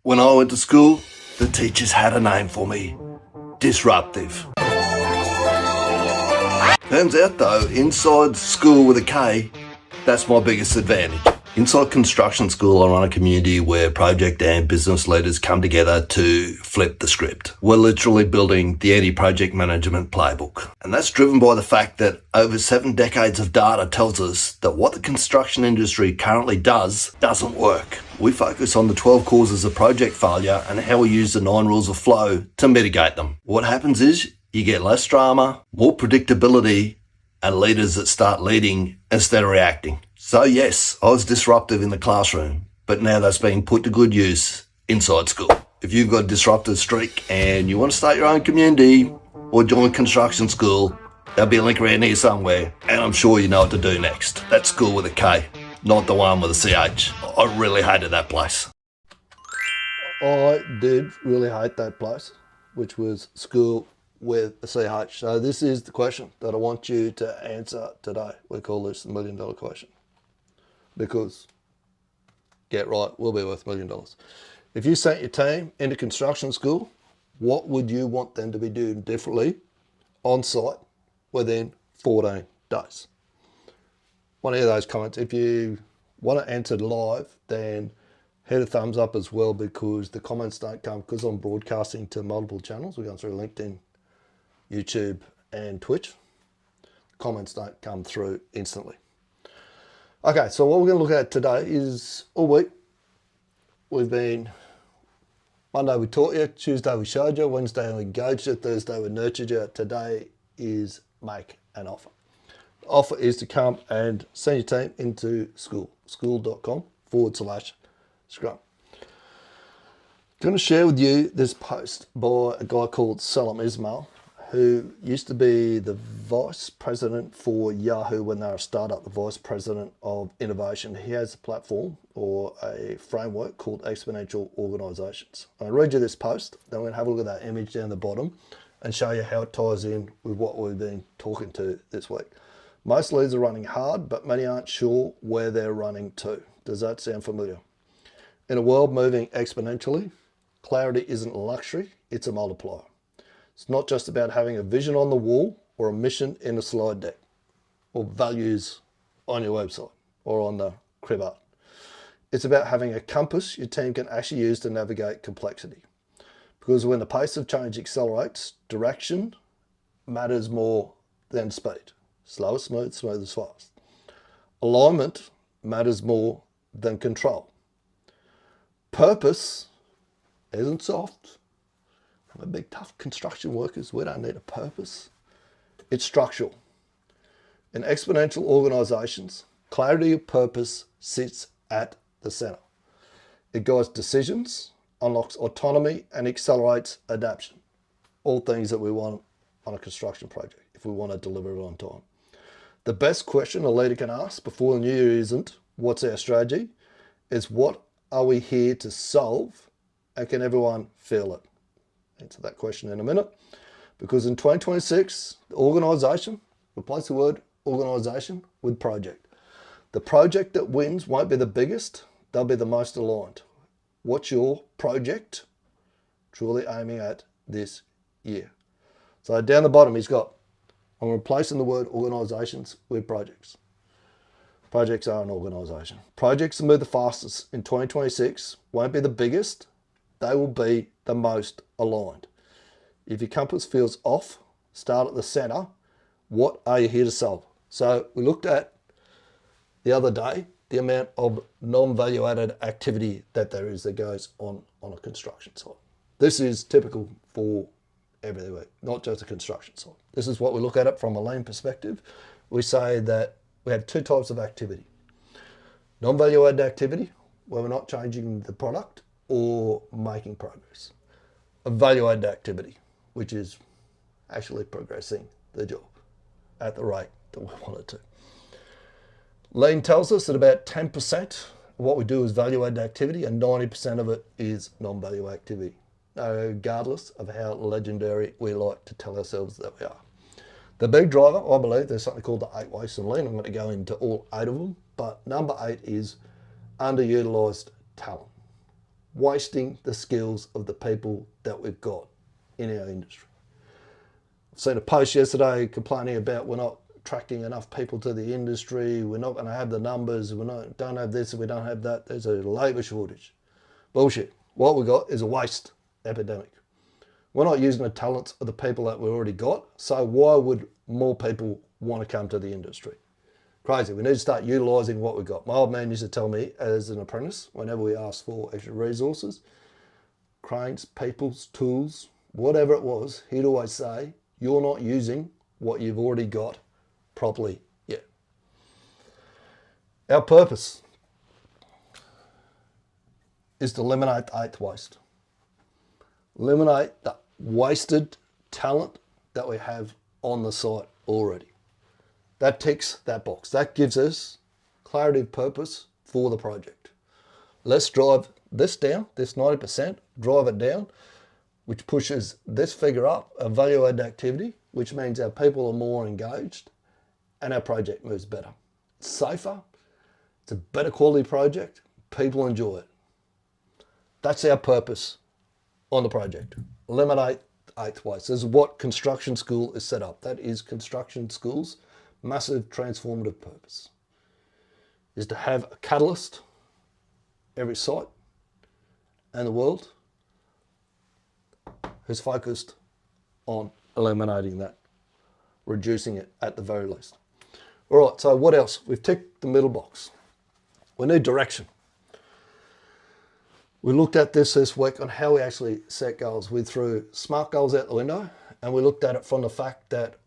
When I went to school, the teachers had a name for me. Disruptive. Turns out though, inside school with a K, that's my biggest advantage. Inside Construction Skool, I run a community where project and business leaders come together to flip the script. We're literally building the anti-project management playbook. And that's driven by the fact that over 7 decades of data tells us that what the construction industry currently does doesn't work. We focus on the 12 causes of project failure and how we use the 9 rules of flow to mitigate them. What happens is you get less drama, more predictability, and leaders that start leading instead of reacting. So yes, I was disruptive in the classroom, but now that's being put to good use inside school. If you've got a disruptive streak and you want to start your own community or join Construction Skool, there'll be a link around here somewhere, and I'm sure you know what to do next. That's school with a K, not the one with a CH. I really hated that place. I did really hate that place, which was school with a CH. So this is the question that I want you to answer today. We call this the $1 million question. Because, get right, we'll be worth $1 million. If you sent your team into Construction Skool, what would you want them to be doing differently on site within 14 days? Want to hear those comments. If you want to enter live, then hit a thumbs up as well, because the comments don't come, because I'm broadcasting to multiple channels. We're going through LinkedIn, YouTube and Twitch. Comments don't come through instantly. Okay, so what we're going to look at today is all week. Monday we taught you, Tuesday we showed you, Wednesday we engaged you, Thursday we nurtured you. Today is make an offer. The offer is to come and send your team into Skool, skool.com/scrum. I'm going to share with you this post by a guy called Salam Ismail, who used to be the vice president for Yahoo when they were a startup, the vice president of innovation. He has a platform or a framework called exponential organizations. I'll read you this post, then we're going to have a look at that image down the bottom and show you how it ties in with what we've been talking to this week. Most leads are running hard, but many aren't sure where they're running to. Does that sound familiar? In a world moving exponentially, clarity isn't a luxury, it's a multiplier. It's not just about having a vision on the wall or a mission in a slide deck or values on your website or on the crib art. It's about having a compass your team can actually use to navigate complexity. Because when the pace of change accelerates, direction matters more than speed. Slow is smooth, smooth is fast. Alignment matters more than control. Purpose isn't soft. We're big, tough construction workers. We don't need a purpose. It's structural. In exponential organizations, clarity of purpose sits at the center. It guides decisions, unlocks autonomy, and accelerates adaptation. All things that we want on a construction project if we want to deliver it on time. The best question a leader can ask before the new year isn't, what's our strategy? It's what are we here to solve, and can everyone feel it? Answer that question in a minute, because in 2026, the organisation, replace the word organisation with project. The project that wins won't be the biggest, they'll be the most aligned. What's your project truly aiming at this year? So down the bottom, I'm replacing the word organisations with projects. Projects are an organisation. Projects that move the fastest in 2026 won't be the biggest, they will be the most aligned. If your compass feels off, start at the center. What are you here to solve? So we looked at the other day the amount of non-value added activity that there is that goes on a construction site. This is typical for every week, not just a construction site. This is what we look at it from a lean perspective. We say that we have 2 types of activity. Non-value added activity, where we're not changing the product or making progress. A value-added activity, which is actually progressing the job at the rate that we want it to. Lean tells us that about 10% of what we do is value-added activity and 90% of it is non-value activity, regardless of how legendary we like to tell ourselves that we are. The big driver, I believe, there's something called the 8 ways of lean. I'm going to go into all 8 of them, but number 8 is underutilized talent. wasting the skills of the people that we've got in our industry. I've seen a post yesterday complaining about we're not attracting enough people to the industry, we're not going to have the numbers, don't have this, we don't have that, there's a labour shortage. Bullshit. What we got is a waste epidemic. We're not using the talents of the people that we've already got, so why would more people want to come to the industry? Crazy. We need to start utilising what we've got. My old man used to tell me as an apprentice, whenever we asked for extra resources, cranes, peoples, tools, whatever it was, he'd always say, you're not using what you've already got properly yet. Our purpose is to eliminate the eighth waste. Eliminate the wasted talent that we have on the site already. That ticks that box. That gives us clarity of purpose for the project. Let's drive this down, this 90%, drive it down, which pushes this figure up, a value-added activity, which means our people are more engaged and our project moves better. It's safer, it's a better quality project, people enjoy it. That's our purpose on the project. Eliminate eighth waste. This is what Construction Skool is set up. That is Construction Skool's massive transformative purpose, is to have a catalyst every site and the world who's focused on eliminating that, reducing it at the very least. All right, so what else? We've ticked the middle box. We need direction. We looked at this week on how we actually set goals. We threw SMART goals out the window, and we looked at it from the fact that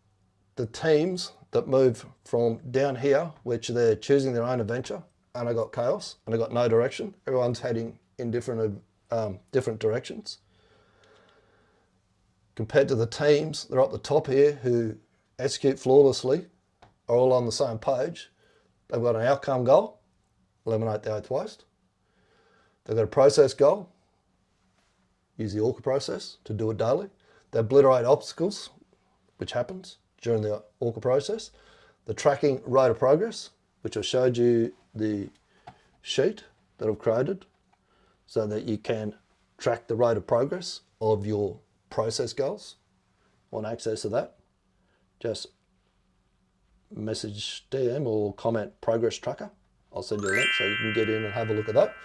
the teams that move from down here, which they're choosing their own adventure, and I got chaos, and I got no direction. Everyone's heading in different directions. Compared to the teams, they're up the top here, who execute flawlessly, are all on the same page. They've got an outcome goal, eliminate the eighth waste. They've got a process goal, use the ORCA process to do it daily. They obliterate obstacles, which happens during the ORCA process. The tracking rate of progress, which I showed you the sheet that I've created so that you can track the rate of progress of your process goals. Want access to that? Just message DM or comment progress tracker. I'll send you a link so you can get in and have a look at that.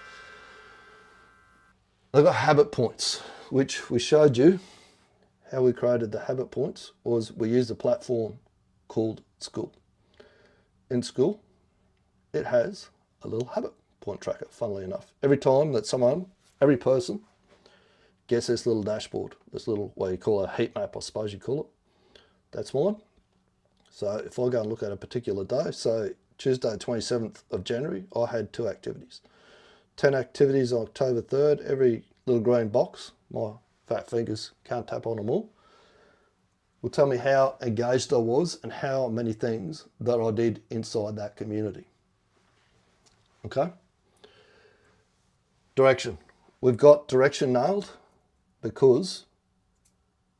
They've got habit points, which we showed you. How we created the habit points was we used a platform called Skool. In Skool, it has a little habit point tracker, funnily enough. Every time that every person gets this little dashboard, this little, what you call a heat map, I suppose you call it. That's mine. So if I go and look at a particular day, so Tuesday, 27th of January, I had 2 activities. 10 activities on October 3rd, every little green box, my fat fingers can't tap on them all, will tell me how engaged I was and how many things that I did inside that community. Okay? Direction. We've got direction nailed because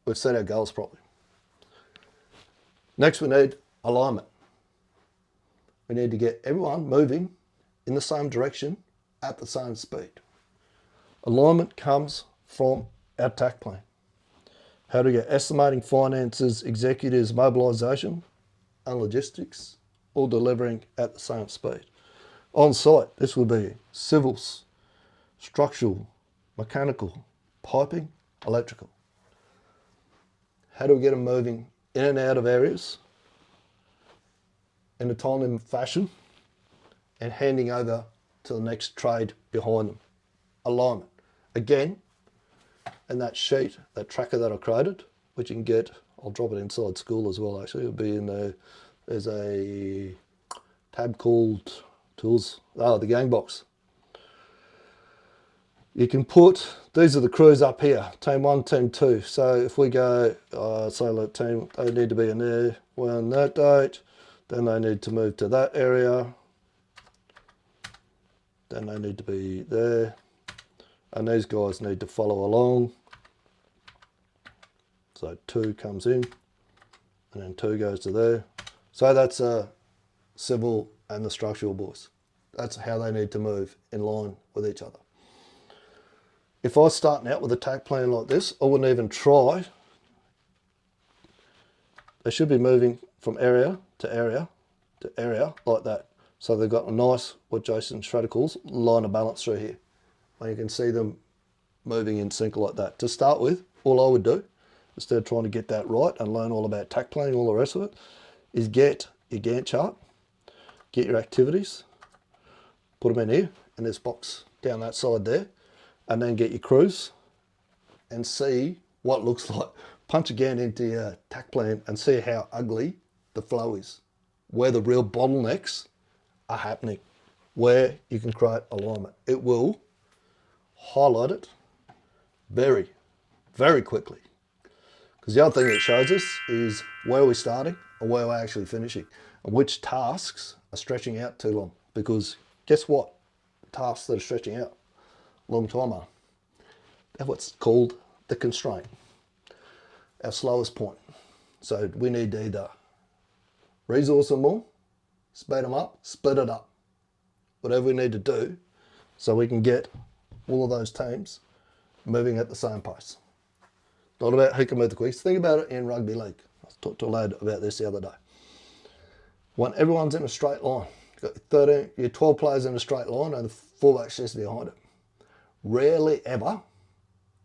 we've set our goals properly. Next, we need alignment. We need to get everyone moving in the same direction at the same speed. Alignment comes from our TAC plan. How to get estimating, finances, executives, mobilisation and logistics all delivering at the same speed. On site, this will be civils, structural, mechanical, piping, electrical. How do we get them moving in and out of areas in a timely fashion and handing over to the next trade behind them? Alignment. Again, in that sheet, that tracker that I created, which you can get, I'll drop it inside Skool as well actually, it'll be in there. There's a tab called Tools, the gang box. You can put, these are the crews up here, team 1, team 2. So if we go, say like team, they need to be in there, well on that date, then they need to move to that area, then they need to be there, and these guys need to follow along. So 2 comes in, and then 2 goes to there. So that's civil and the structural boys. That's how they need to move in line with each other. If I was starting out with a tack plan like this, I wouldn't even try. They should be moving from area to area to area like that. So they've got a nice, what Jason Schrader calls, line of balance through here. And you can see them moving in sync like that. To start with, all I would do, instead of trying to get that right and learn all about tack planning, all the rest of it, is get your Gantt chart, get your activities, put them in here, in this box down that side there, and then get your crews and see what it looks like. Punch again into your tack plan and see how ugly the flow is, where the real bottlenecks are happening, where you can create alignment. It will highlight it very, very quickly. Because the other thing it shows us is where we're starting and where we're actually finishing, and which tasks are stretching out too long. Because guess what? Tasks that are stretching out a long time are. That's what's called the constraint, our slowest point. So we need to either resource them more, speed them up, split it up, whatever we need to do so we can get all of those teams moving at the same pace. Not about who can move the quickest. Think about it in rugby league. I talked to a lad about this the other day. When everyone's in a straight line, you've got your 12 players in a straight line and the fullback's just behind it. Rarely ever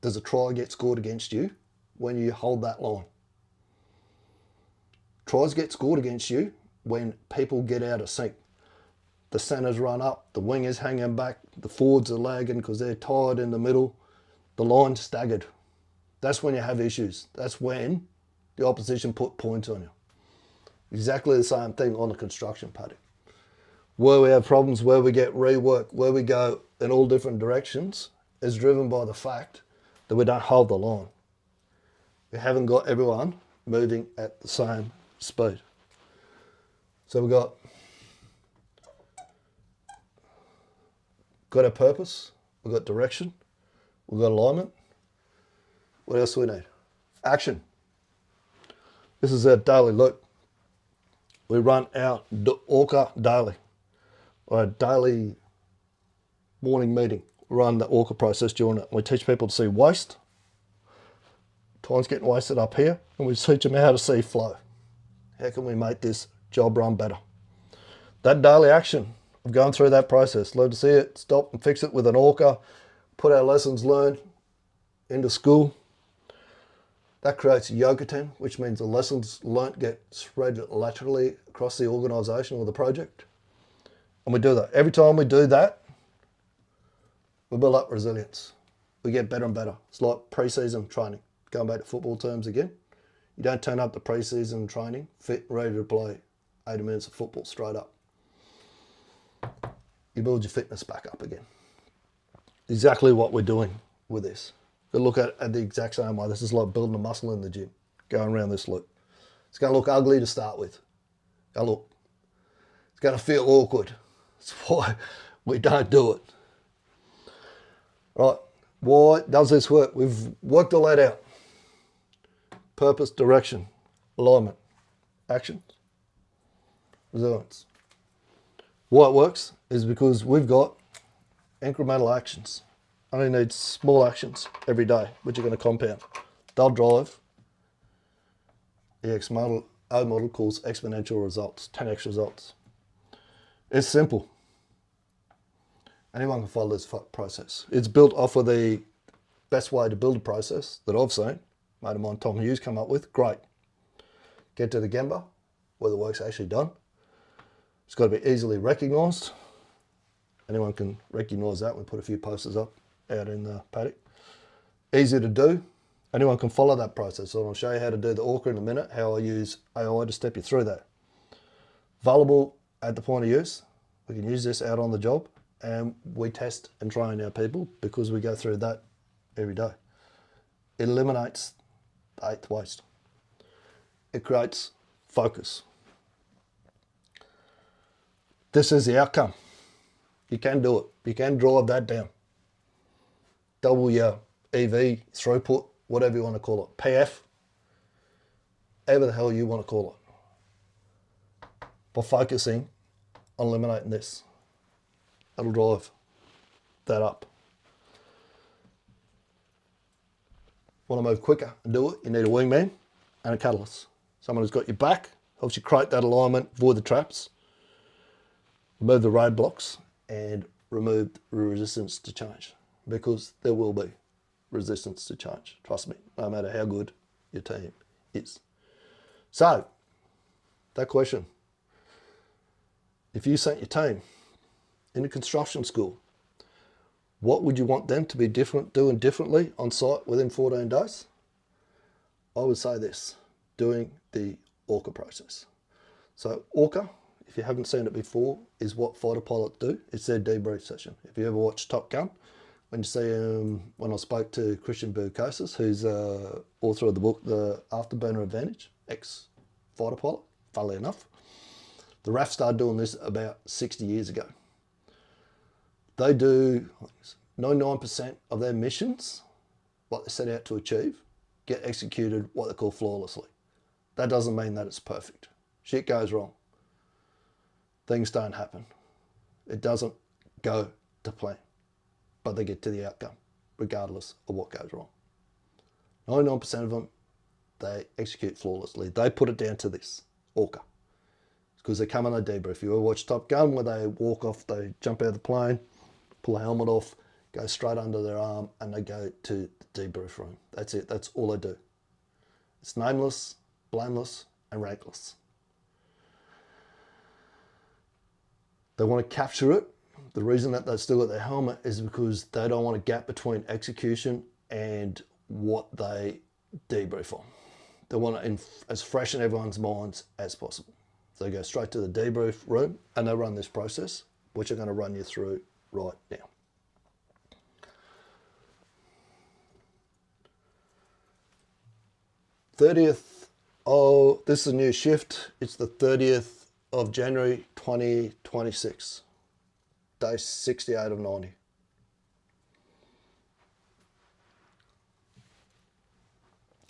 does a try get scored against you when you hold that line. Tries get scored against you when people get out of sync. The centres run up, the wingers hanging back, the forwards are lagging because they're tired in the middle, the line's staggered. That's when you have issues. That's when the opposition put points on you. Exactly the same thing on the construction paddock. Where we have problems, where we get rework, where we go in all different directions is driven by the fact that we don't hold the line. We haven't got everyone moving at the same speed. So we've got our purpose, we've got direction, we've got alignment. What else do we need? Action. This is our daily loop. We run our ORCA daily, or a daily morning meeting. We run the ORCA process during it. We teach people to see waste. Time's getting wasted up here, and we teach them how to see flow. How can we make this job run better? That daily action of going through that process, learn to see it, stop and fix it with an ORCA, put our lessons learned into school. That creates a yogaten, which means the lessons learnt get spread laterally across the organisation or the project. And we do that. Every time we do that, we build up resilience. We get better and better. It's like pre-season training. Going back to football terms again. You don't turn up to pre-season training fit, ready to play 80 minutes of football straight up. You build your fitness back up again. Exactly what we're doing with this. You look at it the exact same way. This is like building a muscle in the gym, going around this loop. It's going to look ugly to start with. It's going to feel awkward. That's why we don't do it. Right, why does this work? We've worked all that out. Purpose, direction, alignment, actions, resilience. Why it works is because we've got incremental actions. Only need small actions every day, which are going to compound. They'll drive the O model calls exponential results, 10x results. It's simple. Anyone can follow this process. It's built off of the best way to build a process that I've seen. Mate of mine, Tom Hughes, come up with. Great. Get to the Gemba, where the work's actually done. It's got to be easily recognised. Anyone can recognise that. We put a few posters up out in the paddock. Easy to do. Anyone can follow that process. So I'll show you how to do the ORCA in a minute, how I use AI to step you through that. Available at the point of use. We can use this out on the job, and we test and train our people because we go through that every day. It eliminates the eighth waste. It creates focus. This is the outcome. You can do it. You can drive that down. Double your EV, throughput, whatever you want to call it. PF, whatever the hell you want to call it. By focusing on eliminating this, that'll drive that up. Want to move quicker and do it, you need a wingman and a catalyst. Someone who's got your back, helps you create that alignment, avoid the traps, remove the roadblocks, and remove the resistance to change. Because there will be resistance to change, trust me, no matter how good your team is. So, that question, if you sent your team in a construction school, what would you want them to be doing differently on site within 14 days? I would say this, doing the ORCA process. So ORCA, if you haven't seen it before, is what fighter pilots do. It's their debrief session. If you ever watch Top Gun, when you see when I spoke to Christian Burkosis, who's author of the book, The Afterburner Advantage, ex-fighter pilot, funnily enough, the RAF started doing this about 60 years ago. They do 99% of their missions, what they set out to achieve, get executed what they call flawlessly. That doesn't mean that it's perfect. Shit goes wrong. Things don't happen. It doesn't go to plan, but they get to the outcome, regardless of what goes wrong. 99% of them, they execute flawlessly. They put it down to this, ORCA. Because they come on a debrief. You ever watch Top Gun where they walk off, they jump out of the plane, pull a helmet off, go straight under their arm, and they go to the debrief room. That's it. That's all they do. It's nameless, blameless, and rankless. They want to capture it. The reason that they still got their helmet is because they don't want a gap between execution and what they debrief on. They want it as fresh in everyone's minds as possible. So they go straight to the debrief room and they run this process, which I'm going to run you through right now. This is a new shift. It's the 30th of January 2026. Day 68 of 90.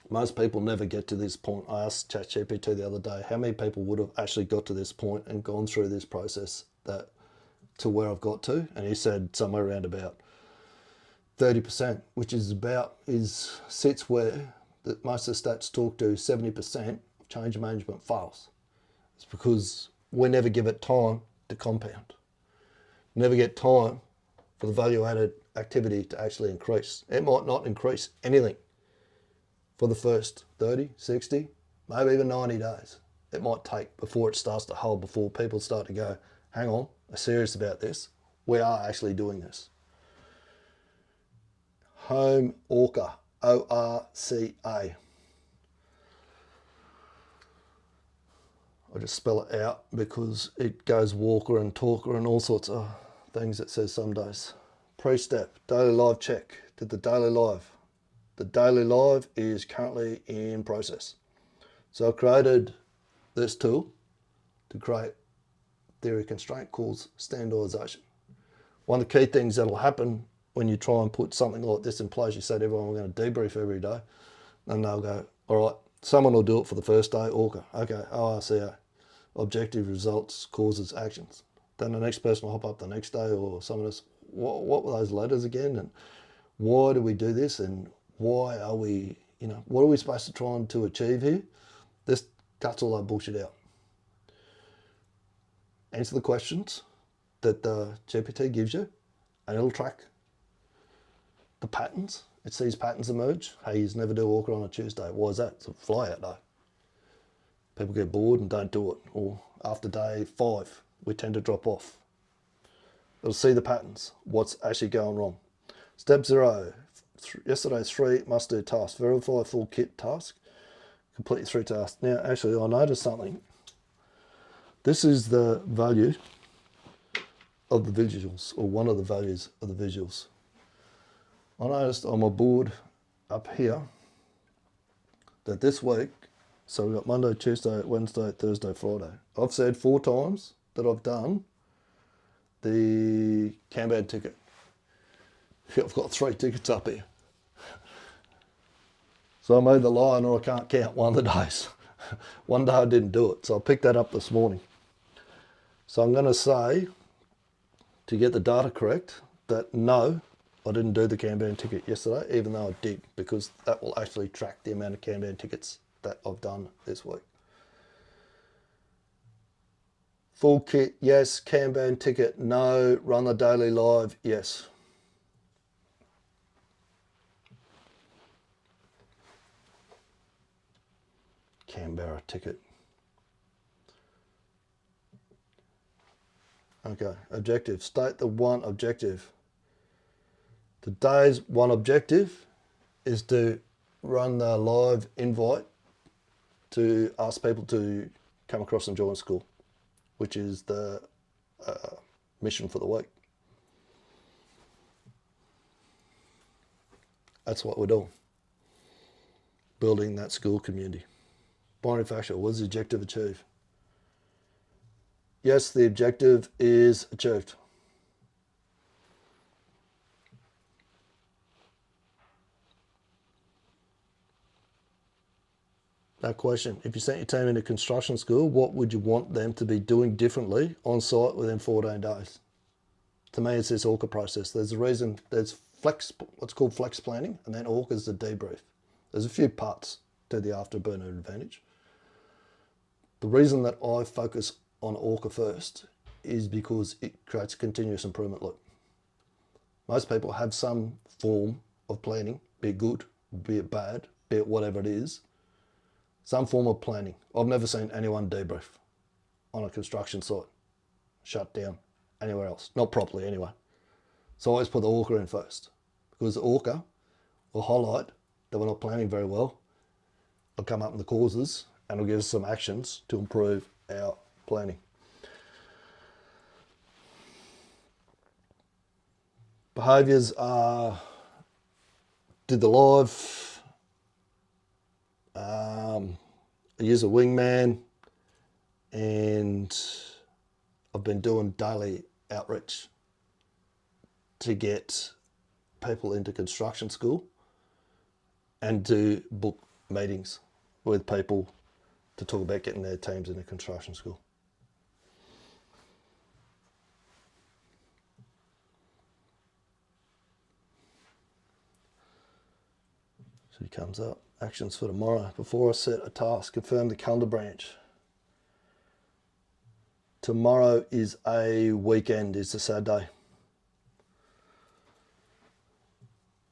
Most people never get to this point. I asked ChatGPT the other day, how many people would have actually got to this point and gone through this process to where I've got to? And he said somewhere around about 30%, which sits where most of the stats talk to 70% of change management fails. It's because we never give it time to compound. Never get time for the value-added activity to actually increase. It might not increase anything for the first 30, 60, maybe even 90 days. It might take before it starts to hold, before people start to go, hang on, I'm serious about this. We are actually doing this. Home ORCA, O-R-C-A. I'll just spell it out because it goes walker and talker and all sorts of things it says some days. Pre-step, daily live check. Did the daily live. The daily live is currently in process. So I created this tool to create theory constraint called standardization. One of the key things that'll happen when you try and put something like this in place, you say to everyone, we're going to debrief every day, and they'll go, all right, someone will do it for the first day, ORCA, okay, ORCA, objective, results, causes, actions. Then the next person will hop up the next day, or someone else, what were those letters again, and why do we do this, and why are we, what are we supposed to try and to achieve here? This cuts all that bullshit out. Answer the questions that the GPT gives you, and it'll track the patterns. It sees patterns emerge. Hey, you never do ORCA on a Tuesday. Why is that? It's a fly out day. People get bored and don't do it. Or after day 5, we tend to drop off. It'll see the patterns. What's actually going wrong. Step 0. Yesterday's 3 must-do tasks. Verify full kit task. Complete 3 tasks. Now, actually, I noticed something. This is the value of the visuals, or one of the values of the visuals. I noticed on my board up here that this week, so we've got Monday, Tuesday, Wednesday, Thursday, Friday. I've said 4 times that I've done the Kanban ticket. I've got 3 tickets up here. So I'm either lying or I can't count one of the days. One day I didn't do it, so I picked that up this morning. So I'm going to say, to get the data correct, that no, I didn't do the Kanban ticket yesterday, even though I did, because that will actually track the amount of Kanban tickets that I've done this week. Full kit, yes. Kanban ticket, no. Run the daily live, yes. Canberra ticket. Okay, objective. State the one objective. Today's one objective is to run the live invite to ask people to come across and join school, which is the mission for the week. That's what we're doing. Building that school community. Binary factor, what does the objective achieve? Yes, the objective is achieved. That question, if you sent your team into construction school, what would you want them to be doing differently on site within 14 days? To me, it's this ORCA process. There's a reason, there's what's called flex planning, and then ORCA is the debrief. There's a few parts to the afterburner advantage. The reason that I focus on ORCA first is because it creates a continuous improvement loop. Most people have some form of planning, be it good, be it bad, be it whatever it is, some form of planning. I've never seen anyone debrief on a construction site, shut down, anywhere else, not properly anyway. So I always put the ORCA in first, because the ORCA will highlight that we're not planning very well. It'll come up in the causes and it'll give us some actions to improve our planning. Behaviours are, did the live, I use a wingman, and I've been doing daily outreach to get people into construction school and to book meetings with people to talk about getting their teams into construction school. So he comes up, actions for tomorrow. Before I set a task, confirm the calendar branch. Tomorrow is a weekend, it's a Saturday.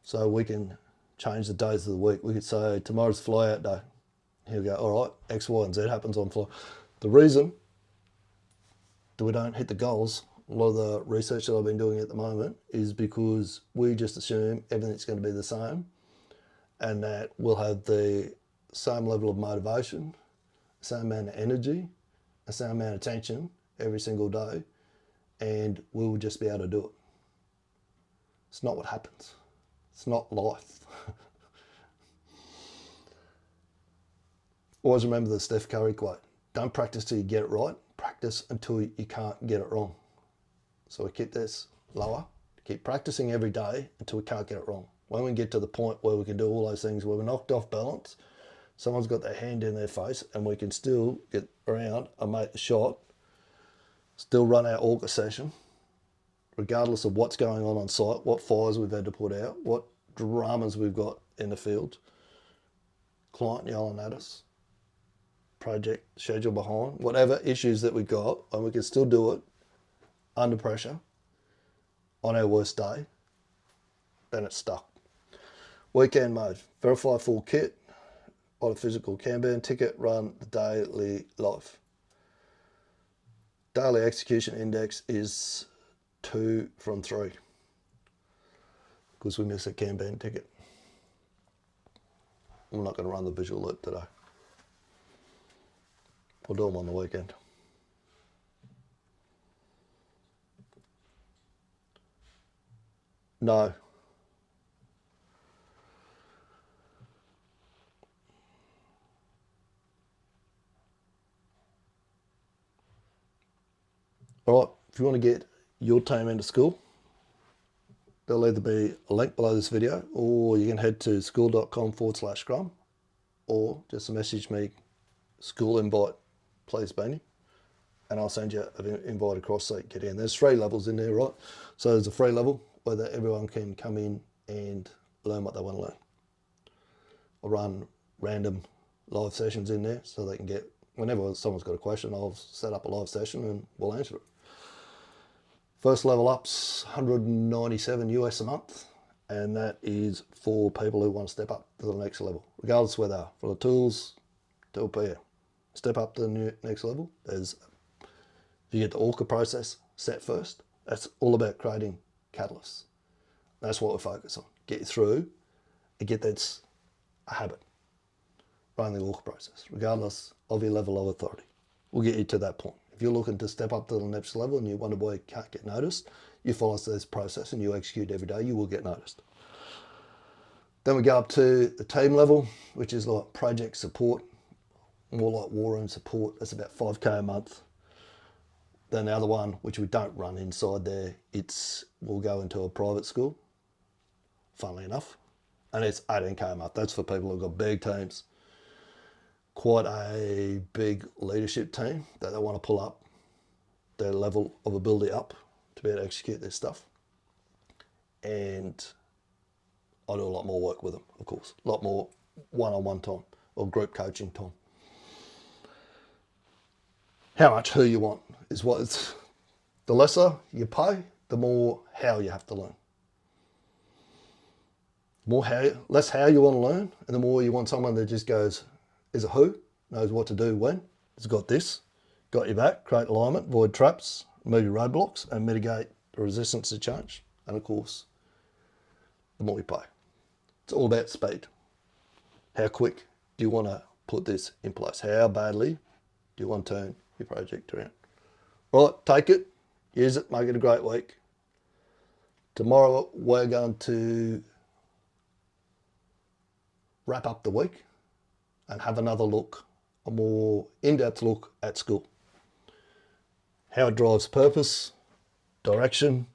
So we can change the days of the week. We could say tomorrow's fly out day. Here we go, all right, X, Y, and Z happens on fly. The reason that we don't hit the goals, a lot of the research that I've been doing at the moment, is because we just assume everything's going to be the same, and that we'll have the same level of motivation, same amount of energy, the same amount of attention every single day, and we will just be able to do it. It's not what happens. It's not life. Always remember the Steph Curry quote, don't practice till you get it right, practice until you can't get it wrong. So we keep this lower, keep practicing every day until we can't get it wrong. When we get to the point where we can do all those things, where we're knocked off balance, someone's got their hand in their face, and we can still get around and make the shot, still run our ORCA session, regardless of what's going on site, what fires we've had to put out, what dramas we've got in the field, client yelling at us, project schedule behind, whatever issues that we've got, and we can still do it under pressure on our worst day, then it's stuck. Weekend mode, verify full kit, on a physical Kanban ticket, run the daily live. Daily execution index is 2 from 3 because we missed a Kanban ticket. I'm not going to run the visual loop today. We'll do them on the weekend. No. All right, if you want to get your team into school, there'll either be a link below this video, or you can head to school.com/scrum, or just message me, school invite, please, Benny, and I'll send you an invite across so you can get in. There's 3 levels in there, right? So there's a free level, whether everyone can come in and learn what they want to learn. I'll run random live sessions in there so they can get, whenever someone's got a question, I'll set up a live session and we'll answer it. First level up's 197 US a month, and that is for people who want to step up to the next level, regardless where they are, from the tools to a PM. Step up to the next level. There's, you get the ORCA process set first. That's all about creating catalysts. That's what we focus on. Get you through and get that a habit. Running the ORCA process, regardless of your level of authority. We'll get you to that point. If you're looking to step up to the next level and you wonder why you can't get noticed, you follow this process and you execute every day, you will get noticed. Then we go up to the team level, which is like project support, more like war room support. That's about 5K a month. Then the other one, which we don't run inside there, we'll go into a private school, funnily enough, and it's 18K a month. That's for people who've got big teams. Quite a big leadership team that they want to pull up their level of ability up to be able to execute this stuff. And I do a lot more work with them, of course, a lot more one-on-one time or group coaching time. How much who you want is what it's, the lesser you pay, the more how you have to learn. Less how you want to learn, and the more you want someone that just goes, is a who, knows what to do when, has got this, got your back, create alignment, avoid traps, move your roadblocks, and mitigate the resistance to change. And of course, the more you pay. It's all about speed. How quick do you want to put this in place? How badly do you want to turn your project around? Right, take it, use it, make it a great week. Tomorrow we're going to wrap up the week and have another look, a more in-depth look at school. How it drives purpose, direction,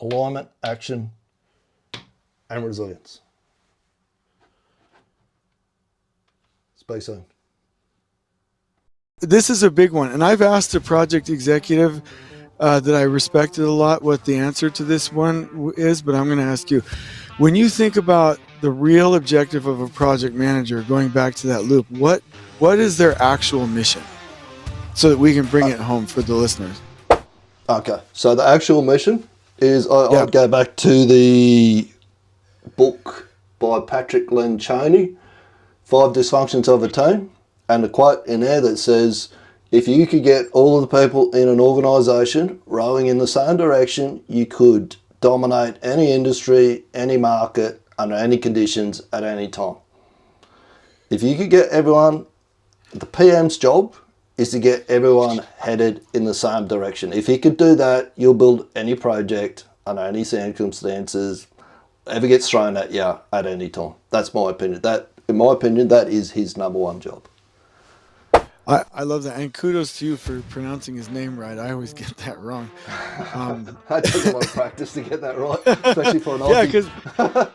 alignment, action, and resilience. Speak soon. This is a big one, and I've asked a project executive that I respected a lot what the answer to this one is, but I'm going to ask you. When you think about the real objective of a project manager, going back to that loop, what is their actual mission so that we can bring it home for the listeners? Okay, so the actual mission is, I'd go back to the book by Patrick Lencioni, 5 Dysfunctions of a Team, and the quote in there that says, if you could get all of the people in an organisation rowing in the same direction, you could dominate any industry, any market, under any conditions, at any time. If you could get everyone, the PM's job is to get everyone headed in the same direction. If you could do that, you'll build any project under any circumstances, ever gets thrown at you at any time. That's my opinion. In my opinion, that is his number one job. I love that, and kudos to you for pronouncing his name right. I always get that wrong. I took a lot of practice to get that right, especially for an Aussie. Yeah,